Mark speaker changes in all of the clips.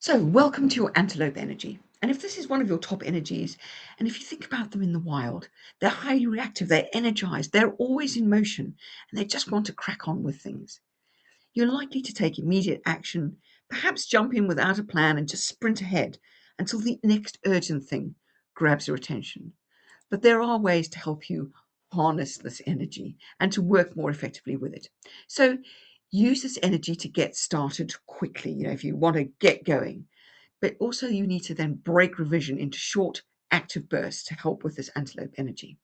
Speaker 1: So, welcome to your antelope energy. And if this is one of your top energies, and if you think about them in the wild, they're highly reactive, they're energized, they're always in motion, and they just want to crack on with things. You're likely to take immediate action, perhaps jump in without a plan and just sprint ahead until the next urgent thing grabs your attention. But there are ways to help you harness this energy and to work more effectively with it. So, use this energy to get started quickly, if you want to get going, but also you need to then break revision into short, active bursts to help with this antelope energy.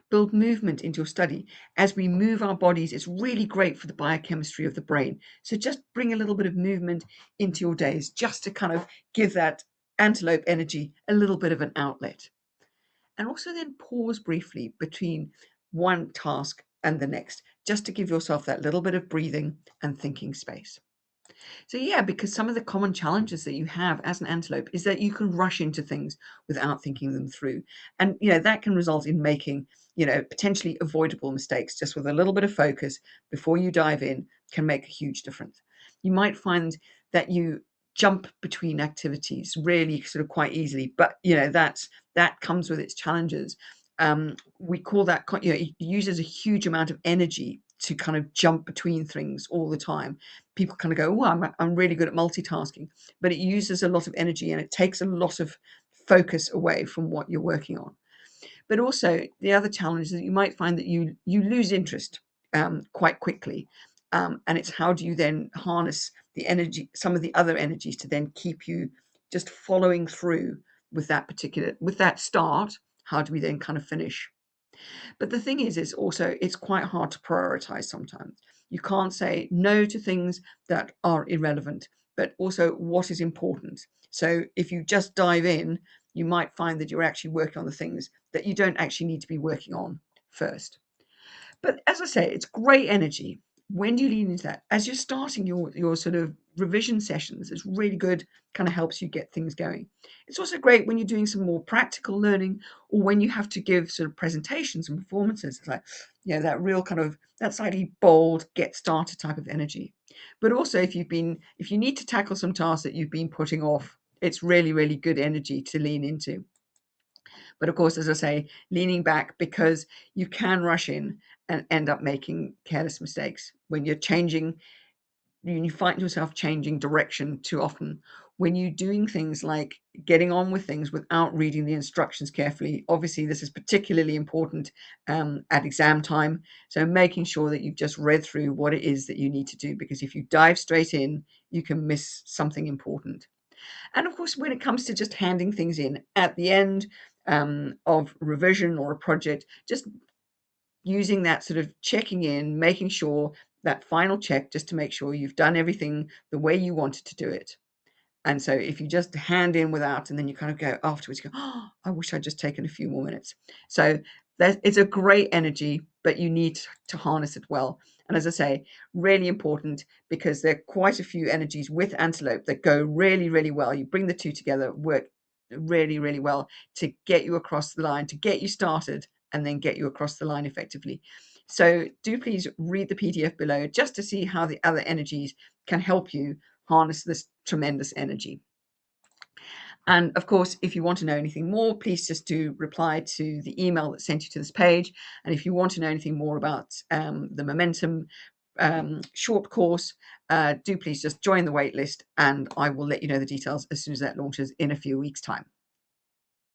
Speaker 1: Build movement into your study. As we move our bodies, it's really great for the biochemistry of the brain. So just bring a little bit of movement into your days just to kind of give that antelope energy a little bit of an outlet. And also then pause briefly between one task and the next, just to give yourself that little bit of breathing and thinking space. So yeah, because some of the common challenges that you have as an antelope is that you can rush into things without thinking them through. And that can result in making, potentially avoidable mistakes. Just with a little bit of focus before you dive in can make a huge difference. You might find that you jump between activities really sort of quite easily, but that comes with its challenges. We call that, it uses a huge amount of energy to kind of jump between things all the time. People kind of go, "Oh, I'm really good at multitasking," but it uses a lot of energy and it takes a lot of focus away from what you're working on. But also, the other challenge is that you might find that you lose interest quite quickly, and it's how do you then harness the energy, some of the other energies, to then keep you just following through with that start. How do we then kind of finish? But the thing is also it's quite hard to prioritize sometimes. You can't say no to things that are irrelevant, but also what is important. So if you just dive in, you might find that you're actually working on the things that you don't actually need to be working on first. But as I say, it's great energy. When do you lean into that? As you're starting your sort of revision sessions, it's really good, kind of helps you get things going. It's also great when you're doing some more practical learning or when you have to give sort of presentations and performances. It's like, that real kind of that slightly bold, get started type of energy. But also if you need to tackle some tasks that you've been putting off, it's really, really good energy to lean into. But of course, as I say, leaning back because you can rush in and end up making careless mistakes when you're changing. You find yourself changing direction too often when you're doing things like getting on with things without reading the instructions carefully. Obviously, this is particularly important at exam time. So making sure that you've just read through what it is that you need to do, because if you dive straight in, you can miss something important. And of course, when it comes to just handing things in at the end of revision or a project, just using that sort of checking in, making sure that final check just to make sure you've done everything the way you wanted to do it. And so if you just hand in without, and then you kind of go afterwards, you go, oh, I wish I'd just taken a few more minutes. So it's a great energy, but you need to harness it well. And as I say, really important because there are quite a few energies with Antelope that go really, really well. You bring the two together, work really, really well to get you across the line, to get you started, and then get you across the line effectively. So do please read the PDF below just to see how the other energies can help you harness this tremendous energy. And of course, if you want to know anything more, please just do reply to the email that sent you to this page. And if you want to know anything more about the Momentum short course, do please just join the waitlist and I will let you know the details as soon as that launches in a few weeks' time.